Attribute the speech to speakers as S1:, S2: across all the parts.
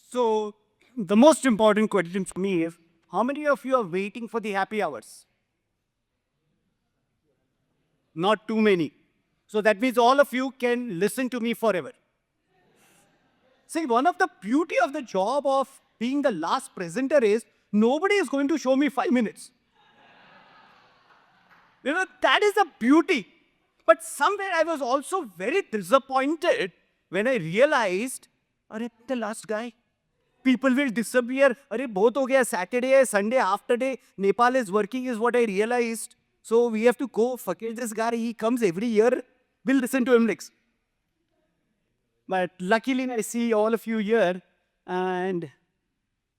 S1: So the most important question for me is, how many of you are waiting for the happy hours? Not too many. So that means all of you can listen to me forever. See, one of the beauty of the job of being the last presenter is nobody is going to show me 5 minutes. That is the beauty. But somewhere I was also very disappointed when I realized, arey, the last guy. People will disappear. Arey, bahut ho gaya. Saturday hai, Sunday, after day. Nepal is working is what I realized. So we have to go, forget this guy. He comes every year. We'll listen to him next. But luckily I see all of you here. And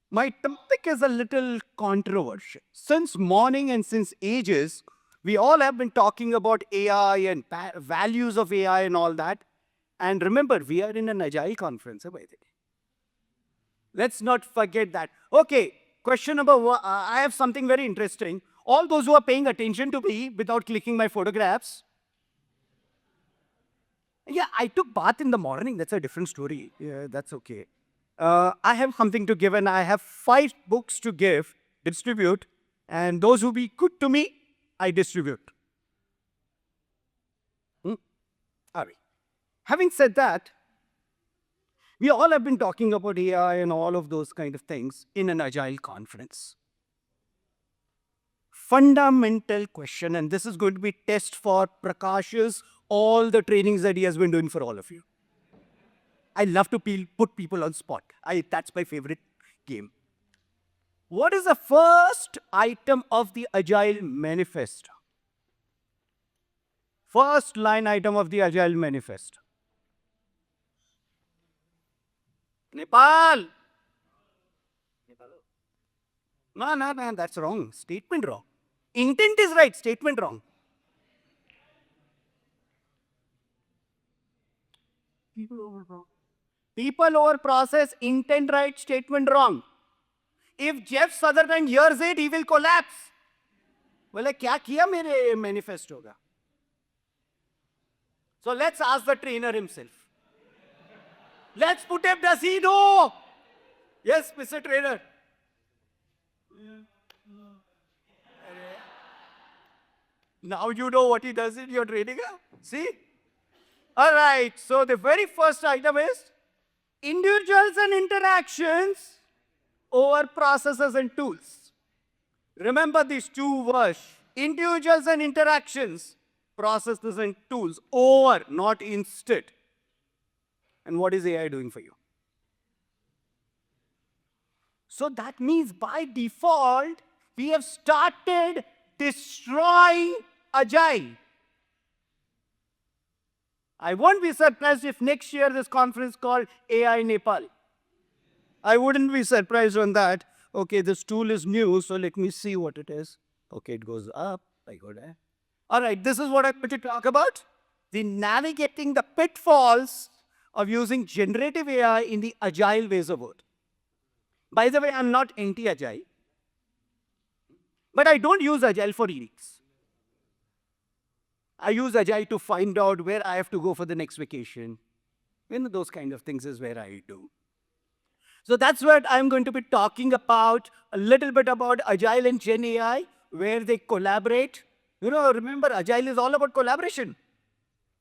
S1: my topic is a little controversial. Since morning and since ages, we all have been talking about AI and values of AI and all that. And remember, we are in an Agile conference, by the way. Let's not forget that. Okay, question number one. I have something very interesting. All those who are paying attention to me without clicking my photographs. Yeah, I took bath in the morning. That's a different story. Yeah, that's okay. I have something to give, and I have 5 books to give, distribute. And those who be good to me, I distribute. Having said that, we all have been talking about AI and all of those kind of things in an Agile conference. Fundamental question, and this is going to be test for Prakash's all the trainings that he has been doing for all of you. I love to put people on spot. That's my favorite game. What is the first item of the Agile manifesto? First line item of the Agile manifesto. Nepal. No, that's wrong. Statement wrong. Intent is right, statement wrong. People over process, intent right, statement wrong. If Jeff Sutherland hears it, he will collapse. Well, kya kiya mere manifesto ka? So let's ask the trainer himself. Let's put him, does he know? Yes, Mr. Trainer. Now you know what he does in your training. See? All right, so the very first item is individuals and interactions over processes and tools. Remember these 2 words, individuals and interactions, processes and tools, over, not instead. And what is AI doing for you? So that means by default, we have started destroying Agile. I won't be surprised if next year this conference called AI Nepal. I wouldn't be surprised on that. Okay, this tool is new, so let me see what it is. Okay, it goes up. I go there. All right, this is what I'm going to talk about. The navigating the pitfalls of using generative AI in the Agile ways of work. By the way, I'm not anti-Agile. But I don't use Agile for readings. I use Agile to find out where I have to go for the next vacation. Those kind of things is where I do. So that's what I'm going to be talking about, a little bit about Agile and Gen AI, where they collaborate. Remember, Agile is all about collaboration.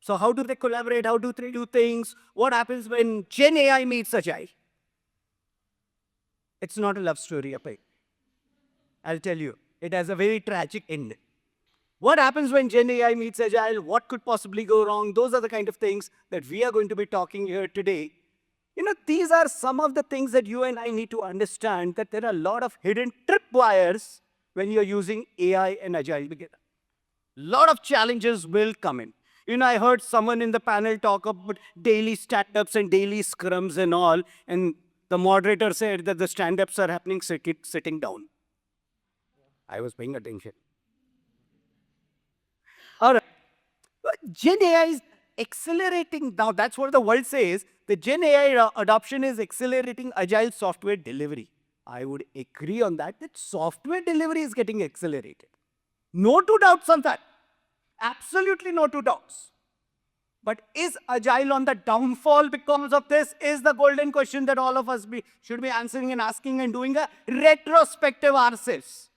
S1: So how do they collaborate? How do they do things? What happens when Gen AI meets Agile? It's not a love story, Appai. I'll tell you, it has a very tragic end. What happens when Gen AI meets Agile? What could possibly go wrong? Those are the kind of things that we are going to be talking here today. These are some of the things that you and I need to understand, that there are a lot of hidden tripwires when you're using AI and Agile together. A lot of challenges will come in. I heard someone in the panel talk about daily stand-ups and daily scrums and all, and the moderator said that the stand-ups are happening sitting down. I was paying attention. All right. Gen AI is accelerating now. That's what the world says. The Gen AI adoption is accelerating Agile software delivery. I would agree on that software delivery is getting accelerated. No 2 doubts on that. Absolutely no 2 doubts. But is Agile on the downfall because of this? Is the golden question that all of us should be answering and asking and doing a retrospective ourselves.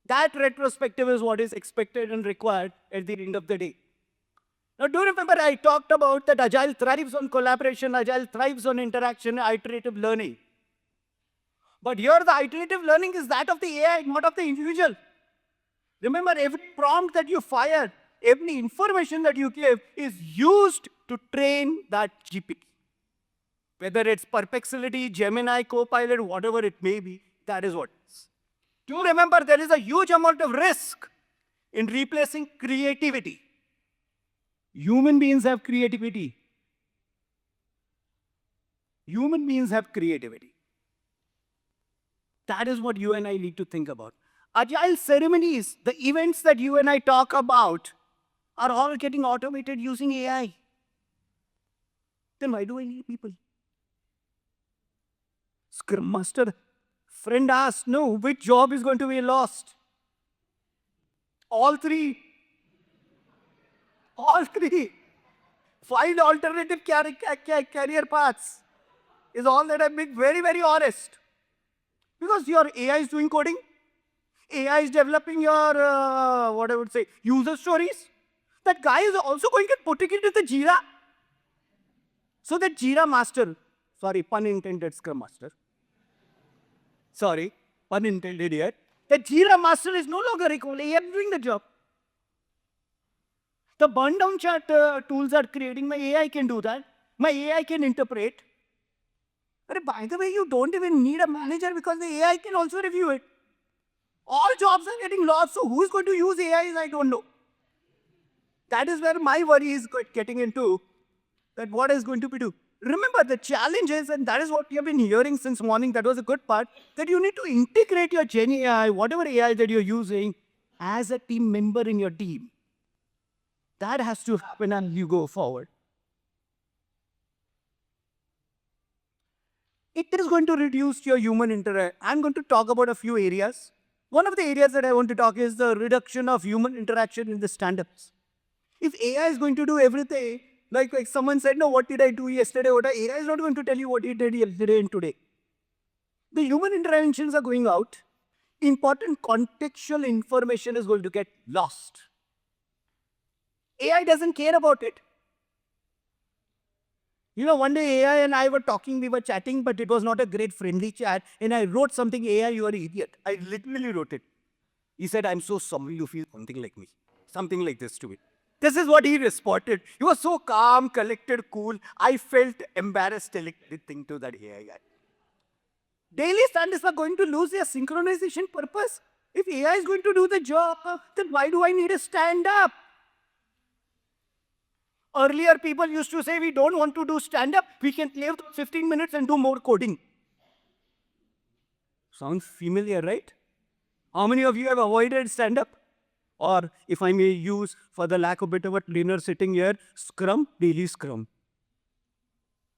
S1: That retrospective is what is expected and required at the end of the day. Now, do you remember I talked about that Agile thrives on collaboration, Agile thrives on interaction, iterative learning. But here the iterative learning is that of the AI, not of the individual. Remember, every prompt that you fire, every information that you give is used to train that GPT. Whether it's Perplexity, Gemini, Copilot, whatever it may be, that is what it is. Do remember, there is a huge amount of risk in replacing creativity. Human beings have creativity. Human beings have creativity. That is what you and I need to think about. Agile ceremonies, the events that you and I talk about, are all getting automated using AI. Then why do I need people? Scrum Master friend asked, no, which job is going to be lost? All three. All three. Find alternative career paths is all that I'm being very, very honest. Because your AI is doing coding. AI is developing your, user stories. That guy is also going and putting it in the Jira. So that Jira master, sorry, pun intended, Scrum Master. Sorry, pun intended here. That Jira master is no longer equal. AI is doing the job. The burn down chart tools are creating. My AI can do that. My AI can interpret. But by the way, you don't even need a manager because the AI can also review it. All jobs are getting lost, so who's going to use AI? I don't know. That is where my worry is getting into, that what is going to be do. Remember, the challenge is, and that is what you have been hearing since morning, that was a good part, that you need to integrate your Gen AI, whatever AI that you're using, as a team member in your team. That has to happen as you go forward. It is going to reduce your human interaction. I'm going to talk about a few areas. One of the areas that I want to talk is the reduction of human interaction in the stand-ups. If AI is going to do everything, like someone said, no, what did I do yesterday? AI is not going to tell you what you did yesterday and today. The human interventions are going out. Important contextual information is going to get lost. AI doesn't care about it. You know, one day AI and I were talking, we were chatting, but it was not a great friendly chat. And I wrote something, AI, you are an idiot. I literally wrote it. He said, I'm so sorry you feel something like me. Something like this to me. This is what he responded. He was so calm, collected, cool. I felt embarrassed telling the thing to that AI guy. Daily stand-ups are going to lose their synchronization purpose. If AI is going to do the job, then why do I need a stand-up? Earlier, people used to say, we don't want to do stand-up. We can play for 15 minutes and do more coding. Sounds familiar, right? How many of you have avoided stand-up? Or, if I may use, for the lack of a bit of a trainer sitting here, Scrum, daily Scrum.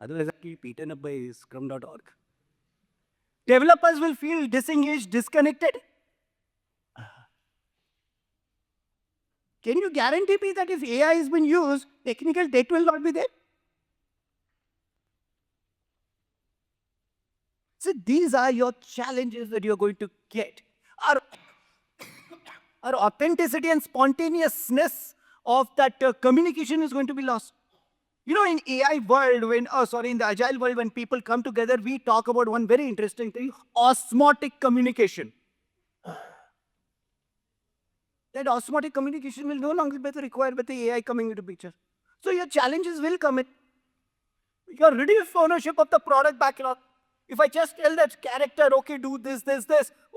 S1: Otherwise, I'll be beaten up by scrum.org. Developers will feel disengaged, disconnected. Can you guarantee me that if AI has been used, technical debt will not be there? So these are your challenges that you're going to get. Our authenticity and spontaneousness of that communication is going to be lost. You know, in AI world, in the Agile world, when people come together, we talk about one very interesting thing, osmotic communication. That osmotic communication will no longer be required with the AI coming into picture. So your challenges will come in. Your reduced ownership of the product backlog. If I just tell that character, okay, do this,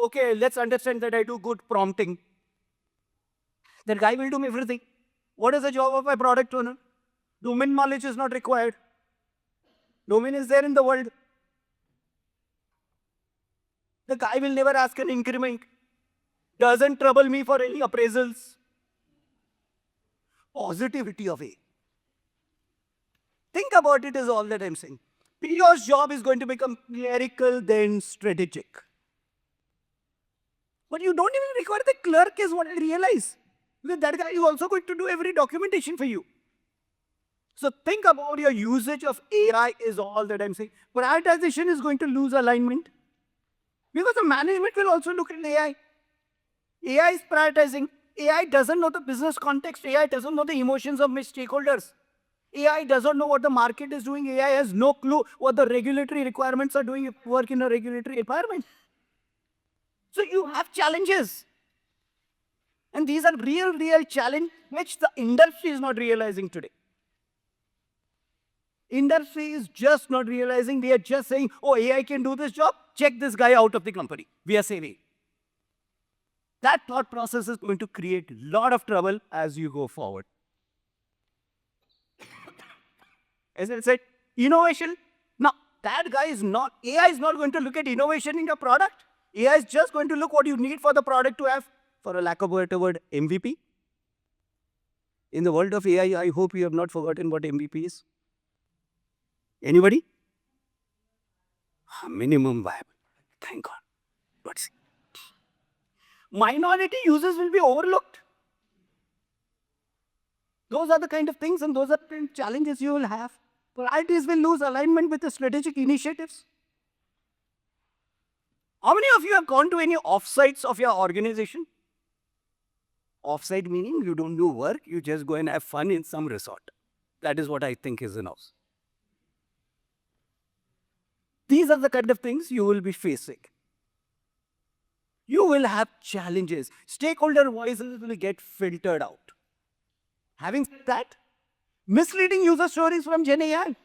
S1: okay, let's understand that I do good prompting. That guy will do everything. What is the job of a product owner? Domain knowledge is not required. Domain is there in the world. The guy will never ask an increment. Doesn't trouble me for any appraisals. Positivity of A. Think about it is all that I'm saying. PO's job is going to become clerical, then strategic. But you don't even require the clerk is what I realize. Because that guy is also going to do every documentation for you. So think about your usage of AI is all that I'm saying. Prioritization is going to lose alignment because the management will also look at AI. AI is prioritizing. AI doesn't know the business context. AI doesn't know the emotions of my stakeholders. AI doesn't know what the market is doing. AI has no clue what the regulatory requirements are doing if you work in a regulatory environment. So you have challenges. And these are real challenges which the industry is not realizing today. Industry is just not realizing. They are just saying, oh, AI can do this job. Check this guy out of the company. We are saving. That thought process is going to create a lot of trouble as you go forward. As I said, innovation. Now, that guy is not, AI is not going to look at innovation in your product. AI is just going to look what you need for the product to have, for a lack of a better word, MVP. In the world of AI, I hope you have not forgotten what MVP is. Anybody? Minimum viable. Thank God. What's it? Minority users will be overlooked. Those are the kind of things and those are the kind of challenges you will have. Priorities will lose alignment with the strategic initiatives. How many of you have gone to any offsites of your organization? Offsite meaning you don't do work, you just go and have fun in some resort. That is what I think is enough. These are the kind of things you will be facing. You will have challenges. Stakeholder voices will get filtered out. Having said that, misleading user stories from GenAI.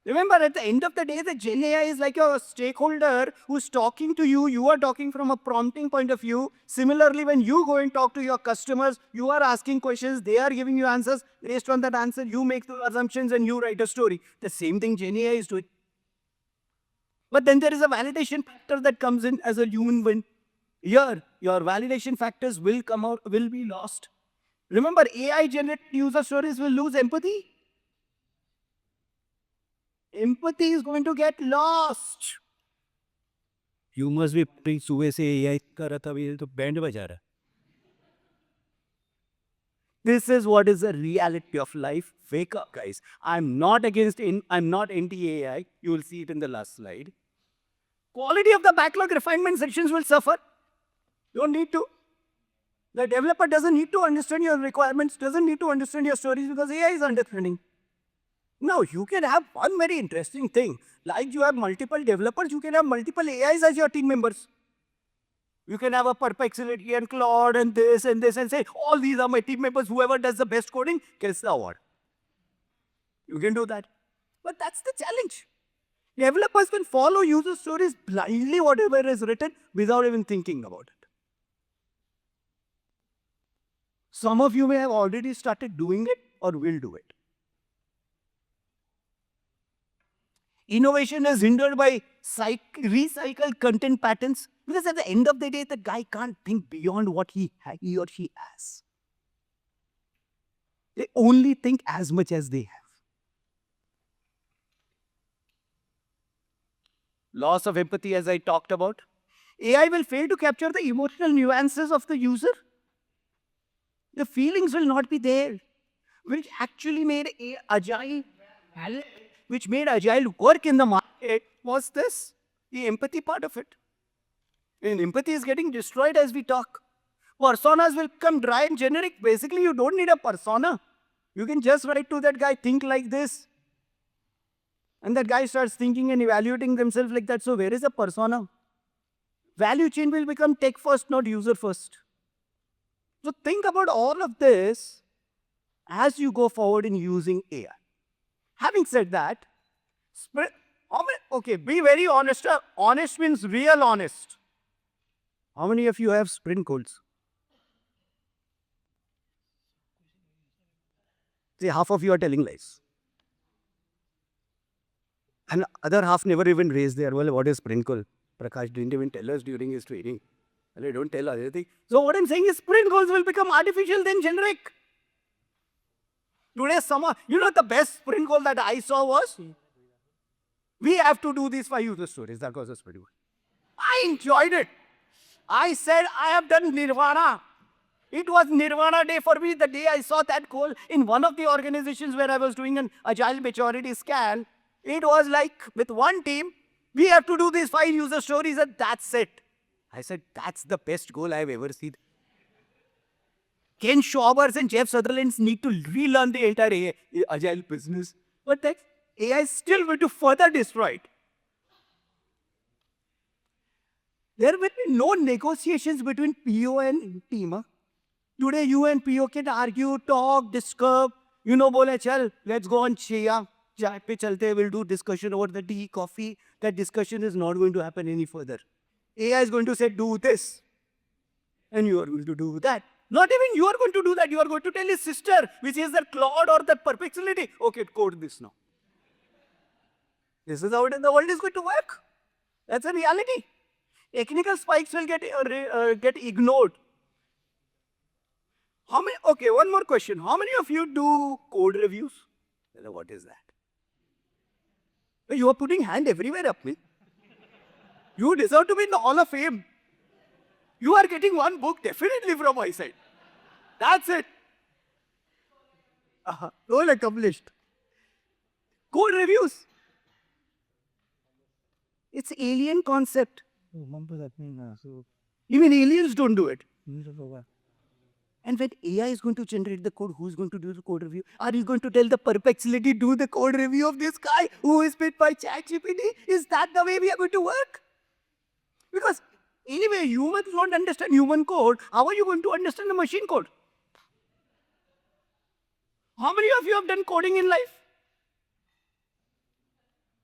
S1: Remember, at the end of the day, the GenAI is like a stakeholder who's talking to you. You are talking from a prompting point of view. Similarly, when you go and talk to your customers, you are asking questions. They are giving you answers. Based on that answer, you make the assumptions and you write a story. The same thing GenAI is doing. But then there is a validation factor that comes in as a human being. Here, your validation factors will come out, will be lost. Remember, AI generated user stories will lose empathy. Empathy is going to get lost. You must be pretty सुबह से AI कर रहा था ये तो band बजा रहा. This is what is the reality of life. Wake up, guys. I'm not anti-AI. You will see it in the last slide. Quality of the backlog refinement sections will suffer. You don't need to. The developer doesn't need to understand your requirements, doesn't need to understand your stories because AI is understanding. Now, you can have one very interesting thing. Like you have multiple developers, you can have multiple AIs as your team members. You can have a 𝗴𝗿𝗀𝗀 and Claude and this and say, all these are my team members. Whoever does the best coding gets the award. You can do that. But that's the challenge. Developers can follow user stories blindly, whatever is written, without even thinking about it. Some of you may have already started doing it or will do it. Innovation is hindered by recycled content patterns because at the end of the day, the guy can't think beyond what he or she has. They only think as much as they have. Loss of empathy, as I talked about. AI will fail to capture the emotional nuances of the user. The feelings will not be there, which actually made Agile valid. Which made Agile work in the market was this, the empathy part of it. And empathy is getting destroyed as we talk. Personas will become dry and generic. Basically, you don't need a persona. You can just write to that guy, think like this. And that guy starts thinking and evaluating themselves like that. So where is a persona? Value chain will become tech first, not user first. So think about all of this as you go forward in using AI. Having said that, okay, be very honest. Honest means real honest. How many of you have sprint goals? See, half of you are telling lies. And other half never even raised their, well, what is sprint goal? Prakash didn't even tell us during his training. Well, I don't tell us anything. So what I'm saying is sprint goals will become artificial, then generic. Today's summer, you know the best sprint goal that I saw was, we have to do these 5 user stories. That was a sprint goal. I enjoyed it. I said, I have done nirvana. It was Nirvana day for me the day I saw that goal in one of the organizations where I was doing an agile maturity scan. It was like, with one team, we have to do these 5 user stories and that's it. I said, that's the best goal I've ever seen. Ken Schwaber's and Jeff Sutherland's need to relearn the entire agile business. But that AI is still going to further destroy it. There will be no negotiations between PO and team. Huh? Today, you and PO can argue, talk, discuss. You know, bole, chal, let's go on chai pe chalte, we'll do discussion over the tea, coffee. That discussion is not going to happen any further. AI is going to say, do this. And you are going to do that. Not even you are going to do that. You are going to tell his sister, which is the Claude or the Perplexity, okay, code this now. This is how the world is going to work. That's a reality. Technical spikes will get ignored. How many? Okay, one more question. How many of you do code reviews? What is that? You are putting hand everywhere up, man. You deserve to be in the Hall of Fame. You are getting one book definitely from my side. That's it. Goal accomplished. Code reviews. It's alien concept. Even aliens don't do it. And when AI is going to generate the code, who's going to do the code review? Are you going to tell the Perplexity, do the code review of this guy who is paid by ChatGPT? Is that the way we are going to work? Because anyway, humans don't understand human code. How are you going to understand the machine code? How many of you have done coding in life?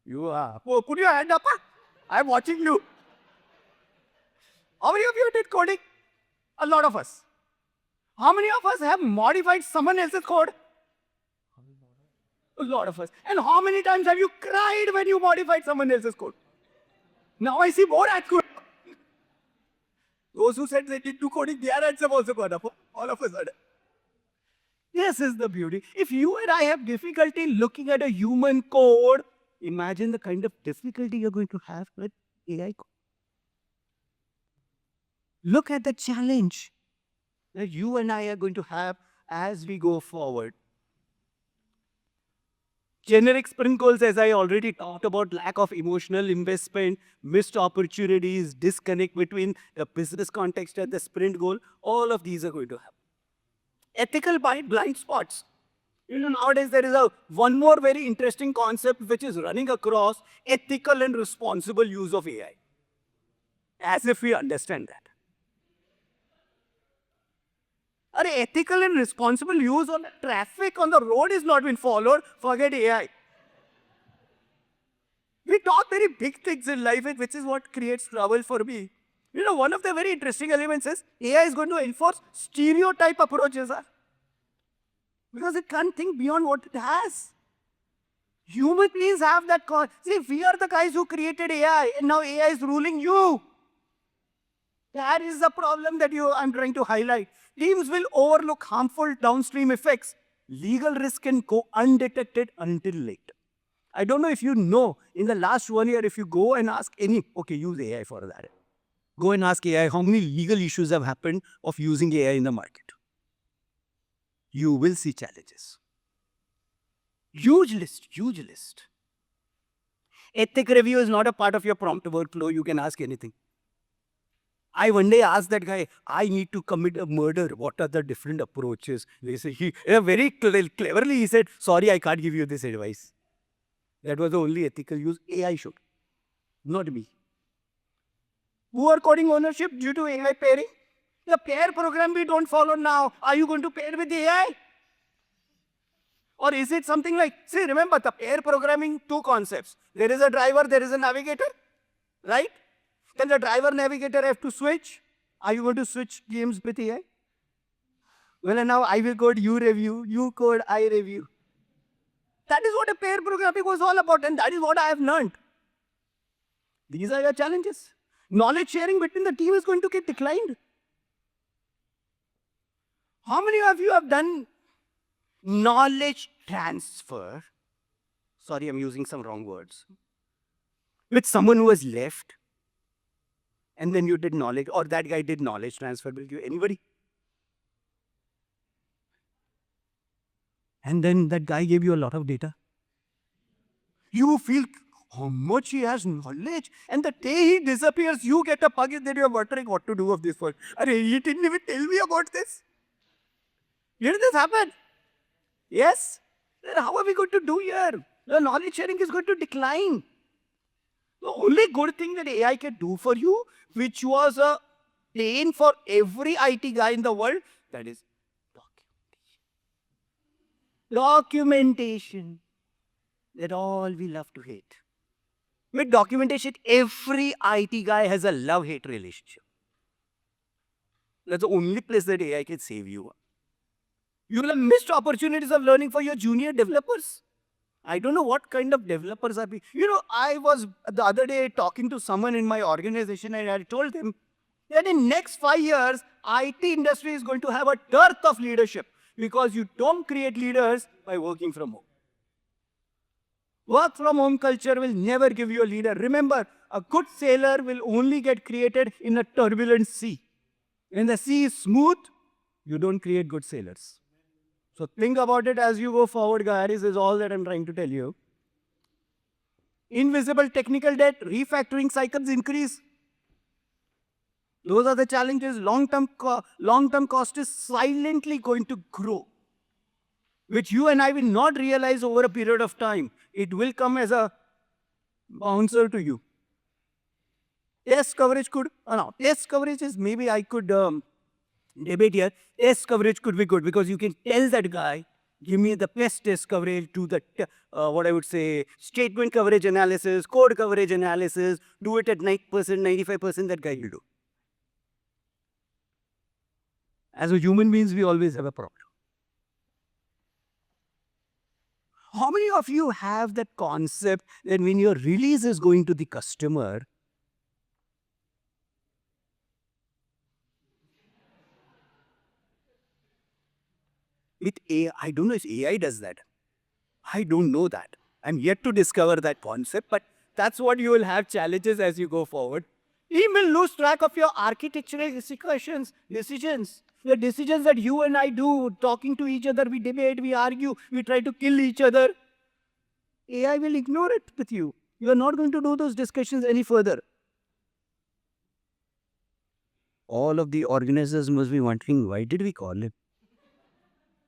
S1: You are. Oh, put your hand up. I'm watching you. How many of you did coding? A lot of us. How many of us have modified someone else's code? A lot of us. And how many times have you cried when you modified someone else's code? Now I see more at code. Those who said they did do coding, their hands have also gone up. All of a sudden. This is the beauty. If you and I have difficulty looking at a human code, imagine the kind of difficulty you're going to have with AI code. Look at the challenge that you and I are going to have as we go forward. Generic sprint goals, as I already talked about, lack of emotional investment, missed opportunities, disconnect between the business context and the sprint goal, all of these are going to happen. Ethical blind spots. You know, nowadays there is one more very interesting concept which is running across: ethical and responsible use of AI. As if we understand that. Ethical and responsible use on traffic on the road is not been followed, forget AI. We talk very big things in life, which is what creates trouble for me. You know, one of the very interesting elements is AI is going to enforce stereotype approaches. Because it can't think beyond what it has. Human beings have that. See, we are the guys who created AI, and now AI is ruling you. That is the problem that I'm trying to highlight. Teams will overlook harmful downstream effects. Legal risk can go undetected until late. I don't know if you know, in the last 1 year, if you go and ask use AI for that. Go and ask AI how many legal issues have happened of using AI in the market. You will see challenges. Huge list, huge list. Ethic review is not a part of your prompt workflow. You can ask anything. I one day asked that guy, I need to commit a murder. What are the different approaches? They say, very cleverly he said, sorry, I can't give you this advice. That was the only ethical use AI should, not me. Poor coding ownership due to AI pairing. The pair program we don't follow now. Are you going to pair with AI? Or is it something like, see, remember the pair programming, 2 concepts. There is a driver, there is a navigator, right? Then the driver navigator have to switch. Are you going to switch games with AI? Well, and now I will code, you review, you code, I review. That is what a pair programming was all about, and that is what I have learned. These are your challenges. Knowledge sharing between the team is going to get declined. How many of you have done knowledge transfer? Sorry, I'm using some wrong words. With someone who has left, and then you did knowledge, or that guy did knowledge transfer with you. Anybody? And then that guy gave you a lot of data. You feel how much he has knowledge. And the day he disappears, you get a bug that you're wondering what to do of this world. He didn't even tell me about this. Did this happen? Yes? Then how are we going to do here? The knowledge sharing is going to decline. The only good thing that AI can do for you, which was a pain for every IT guy in the world, that is documentation. That all we love to hate. With documentation, every IT guy has a love-hate relationship. That's the only place that AI can save you. You will have missed opportunities of learning for your junior developers. I don't know what kind of developers are being. I was the other day talking to someone in my organization and I told him that in next 5 years, IT industry is going to have a dearth of leadership because you don't create leaders by working from home. Work from home culture will never give you a leader. Remember, a good sailor will only get created in a turbulent sea. When the sea is smooth, you don't create good sailors. So think about it as you go forward, guys, is all that I'm trying to tell you. Invisible technical debt, refactoring cycles increase. Those are the challenges. Long-term cost is silently going to grow, which you and I will not realize over a period of time. It will come as a bouncer to you. Test coverage test coverage is maybe I could debate here. Test coverage could be good because you can tell that guy, give me the best test coverage, do the, what I would say, statement coverage analysis, code coverage analysis, do it at 90%, 95%, that guy will do. As a human beings, we always have a problem. How many of you have that concept that when your release is going to the customer, with AI, I don't know if AI does that. I don't know that. I'm yet to discover that concept, but that's what you will have challenges as you go forward. You will lose track of your architectural decisions. The decisions that you and I do, talking to each other, we debate, we argue, we try to kill each other. AI will ignore it with you. You are not going to do those discussions any further. All of the organizers must be wondering, why did we call him?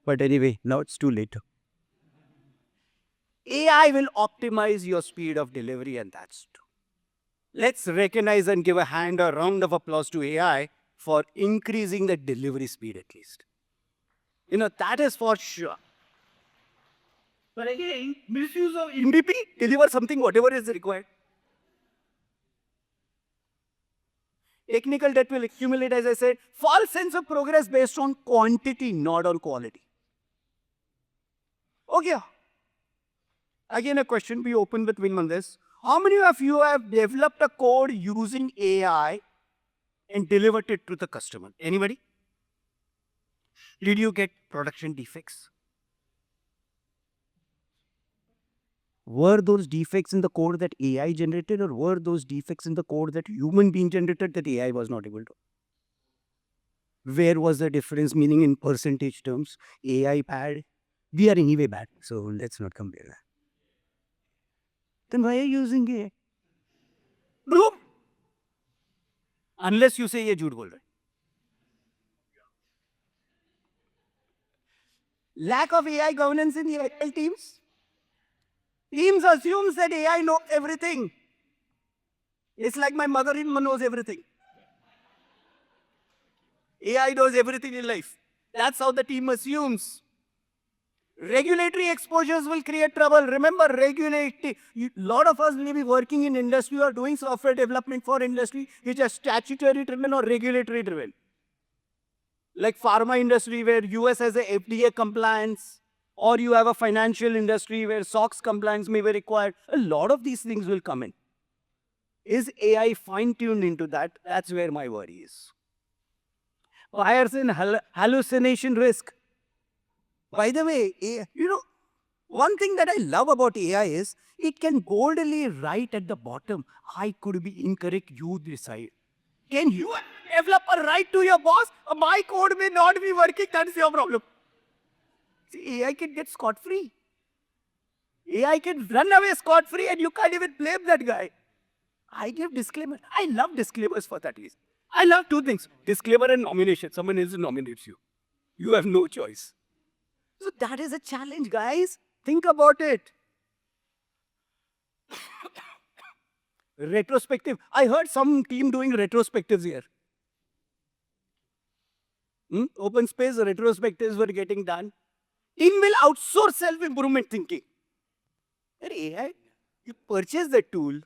S1: But anyway, now it's too late. AI will optimize your speed of delivery, and that's true. Let's recognize and give a round of applause to AI for increasing the delivery speed at least. That is for sure. But again, misuse of MVP, deliver something, whatever is required. Technical debt will accumulate, as I said. False sense of progress based on quantity, not on quality. Okay. Again, a question, be open with Wim on this. How many of you have developed a code using AI and delivered it to the customer? Anybody? Did you get production defects? Were those defects in the code that AI generated, or were those defects in the code that human being generated that AI was not able to? Where was the difference, meaning in percentage terms? AI bad? We are anyway bad, so let's not compare that. Then why are you using AI? No. Unless you say ye 𝗔𝗷𝗆𝗆. Lack of AI governance in the Agile teams. Teams assumes that AI knows everything. It's like my mother-in-law knows everything. AI knows everything in life. That's how the team assumes. Regulatory exposures will create trouble. Remember, a lot of us may be working in industry or doing software development for industry which are statutory driven or regulatory driven. Like pharma industry where US has a FDA compliance, or you have a financial industry where SOX compliance may be required. A lot of these things will come in. Is AI fine-tuned into that? That's where my worry is. Bias in hallucination risk. By the way, one thing that I love about AI is it can boldly write at the bottom, I could be incorrect, you decide. Can you develop a right to your boss? My code may not be working, that's your problem. AI can get scot-free. AI can run away scot-free and you can't even blame that guy. I give disclaimer. I love disclaimers for that reason. I love two things. Disclaimer and nomination. Someone else nominates you. You have no choice. So that is a challenge, guys. Think about it. Retrospective. I heard some team doing retrospectives here. Open space retrospectives were getting done. Team will outsource self-improvement thinking. AI, you purchase the tool.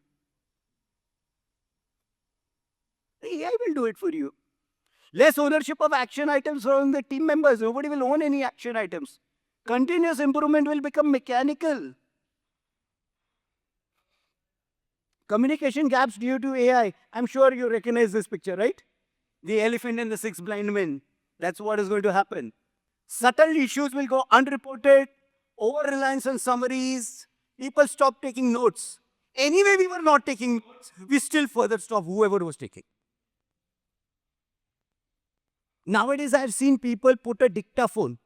S1: AI will do it for you. Less ownership of action items from the team members. Nobody will own any action items. Continuous improvement will become mechanical. Communication gaps due to AI. I'm sure you recognize this picture, right? The elephant and the six blind men. That's what is going to happen. Subtle issues will go unreported. Over-reliance on summaries. People stop taking notes. Anyway, we were not taking notes. We still further stop whoever was taking. Nowadays, I've seen people put a dictaphone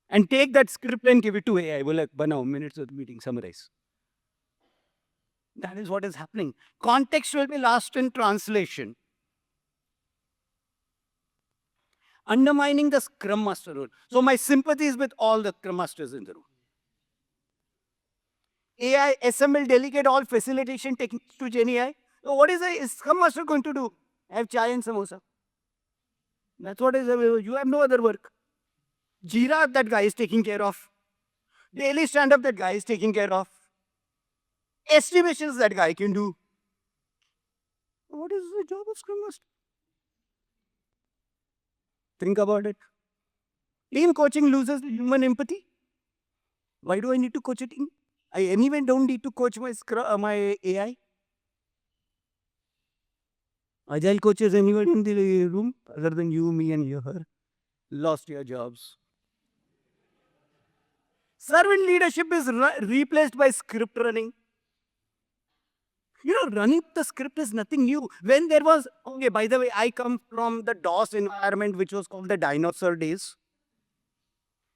S1: and take that script and give it to AI. Well, like, banao, minutes of the meeting, summarize. That is what is happening. Context will be lost in translation. Undermining the Scrum Master role. So my sympathy is with all the Scrum Masters in the room. AI, SM will delegate all facilitation techniques to GenAI. So what is a Scrum Master going to do? Have chai and samosa. That's what is available. You have no other work. Jira, that guy is taking care of. Daily stand-up, that guy is taking care of. Estimations, that guy can do. What is the job of Scrum Master? Think about it. Team coaching loses human empathy. Why do I need to coach a team? I anyway don't need to coach my AI. Agile coaches anyone in the room other than you, me, and her lost your jobs. Servant leadership is replaced by script running. You know, running the script is nothing new. When there was, okay, by the way, I come from the DOS environment, which was called the dinosaur days.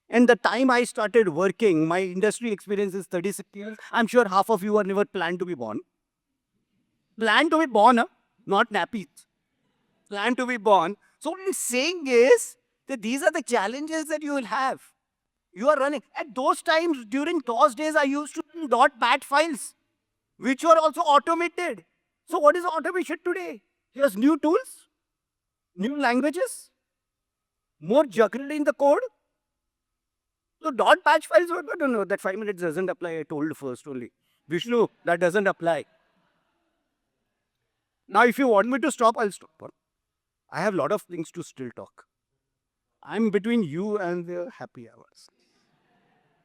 S1: And the time I started working, my industry experience is 36 years. I'm sure half of you are never planned to be born. Planned to be born, huh? Not nappies. Planned to be born. So what I'm saying is that these are the challenges that you will have. You are running. At those times, during those days, I used to run .bat files, which were also automated. So what is automation today? Here's new tools, new languages, more juggling in the code. So .batch files were, no, that 5 minutes doesn't apply. I told first only. Vishnu, that doesn't apply. Now, if you want me to stop, I'll stop. I have a lot of things to still talk. I'm between you and the happy hours.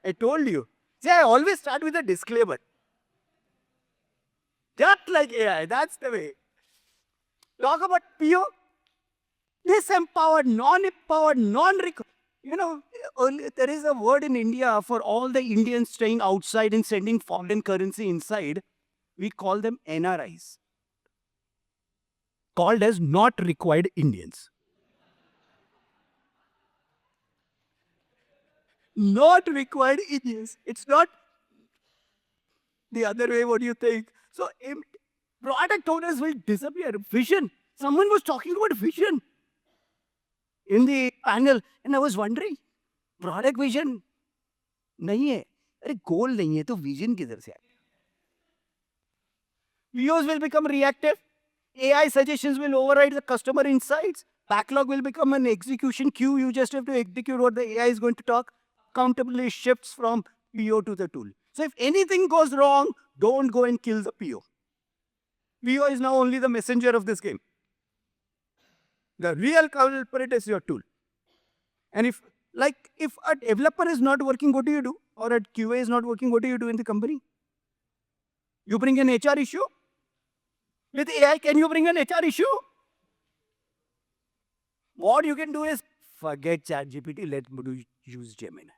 S1: I told you. See, I always start with a disclaimer. Just like AI, that's the way. Talk about PO. Disempowered, non-empowered, non-required. You know, there is a word in India for all the Indians staying outside and sending foreign currency inside. We call them NRIs. Called as not required Indians. Not required Indians. It's not the other way. What do you think? So product owners will disappear. Vision. Someone was talking about vision in the panel, and I was wondering, product vision नहीं है, अरे goal नहीं है तो vision किधर से आए? POs will become reactive. AI suggestions will override the customer insights. Backlog will become an execution queue. You just have to execute what the AI is going to talk. Accountability shifts from PO to the tool. So if anything goes wrong, don't go and kill the PO. PO is now only the messenger of this game. The real culprit is your tool. And if a developer is not working, what do you do? Or a QA is not working, what do you do in the company? You bring an HR issue? With AI, can you bring an HR issue? What you can do is forget ChatGPT, let's use Gemini.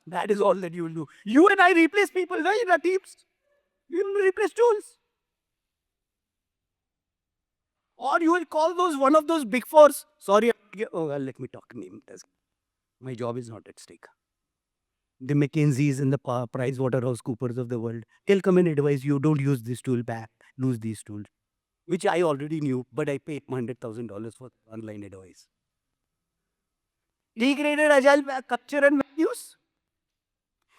S1: That is all that you will do. You and I replace people, right, in our teams. You will replace tools. Or you will call those one of those big fours. Sorry, let me talk name. My job is not at stake. The McKinseys and the 𝗲𝗏𝗿𝗀𝗃𝗃 of the world, they'll come and advise you, don't use this tool back, use these tools. Which I already knew, but I paid $100,000 for online advice. Degraded agile culture and values.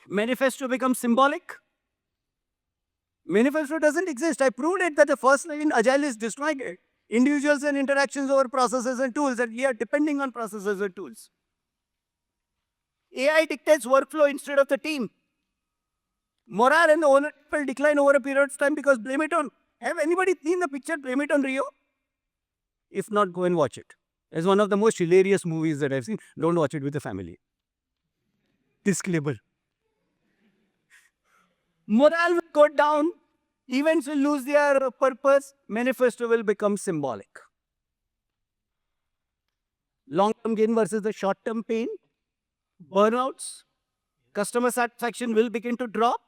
S1: Manifesto becomes symbolic. Manifesto doesn't exist. I proved it that the first line agile is destroying it. Individuals and interactions over processes and tools, and we are depending on processes and tools. AI dictates workflow instead of the team. Morale and the ownership will decline over a period of time because blame it on. Have anybody seen the picture Blame It on Rio? If not, go and watch it. It's one of the most hilarious movies that I've seen. Don't watch it with the family. Disclaimer. Morale will go down. Events will lose their purpose. Manifesto will become symbolic. Long-term gain versus the short-term pain. Burnouts. Customer satisfaction will begin to drop.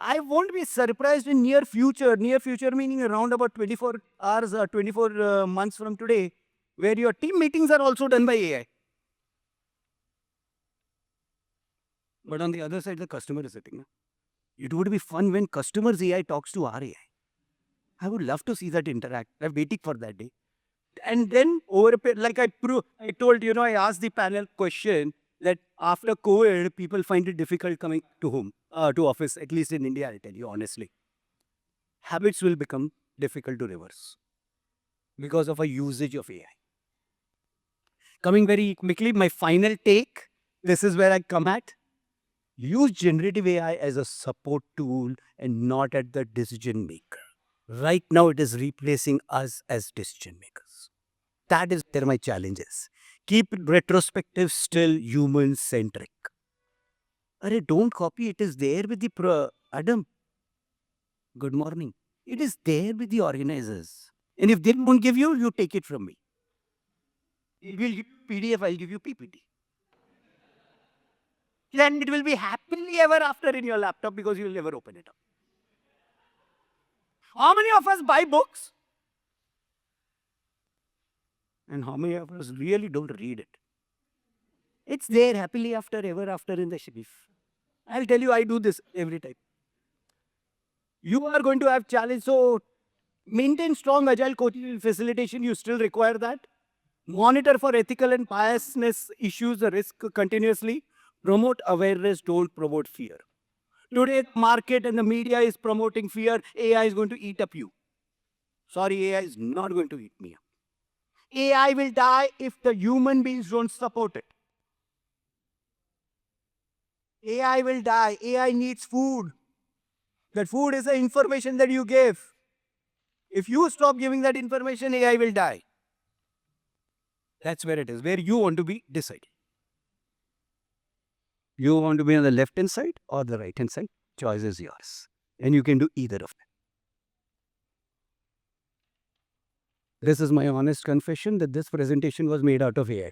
S1: I won't be surprised in near future meaning around about 24 hours or 24 months from today, where your team meetings are also done by AI. But on the other side, the customer is sitting. It would be fun when customers' AI talks to our AI. I would love to see that interact. I'm waiting for that day. And then over a period, like I told, I asked the panel question that after COVID, people find it difficult coming to home, to office, at least in India, I'll tell you honestly. Habits will become difficult to reverse because of a usage of AI. Coming very quickly, my final take, this is where I come at. Use generative AI as a support tool and not at the decision maker. Right now, it is replacing us as decision makers. That is where my challenge is. Keep retrospective still human-centric. Don't copy. It is there with the Adam. Good morning. It is there with the organizers. And if they won't give you, you take it from me. It will give you PDF, I'll give you PPT. Then it will be happily ever after in your laptop because you will never open it up. How many of us buy books? And how many of us really don't read it? It's there happily after, ever after in the shelf. I'll tell you, I do this every time. You are going to have challenge. So maintain strong agile coaching and facilitation. You still require that. Monitor for ethical and biasness issues, the risk continuously. Promote awareness, don't promote fear. Today, the market and the media is promoting fear. AI is going to eat up you. Sorry, AI is not going to eat me up. AI will die if the human beings don't support it. AI will die. AI needs food. That food is the information that you give. If you stop giving that information, AI will die. That's where it is. Where you want to be, decide. You want to be on the left-hand side or the right-hand side? Choice is yours. And you can do either of them. This is my honest confession that this presentation was made out of AI.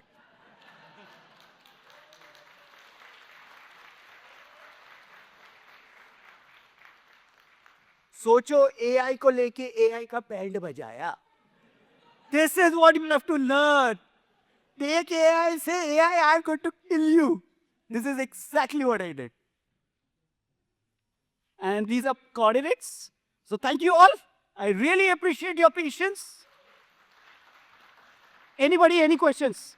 S1: सोचो AI को लेके AI का band बजाया. This is what you have to learn. Take AI, say AI, I'm going to kill you. This is exactly what I did. And these are coordinates. So thank you all. I really appreciate your patience. Anybody, any questions?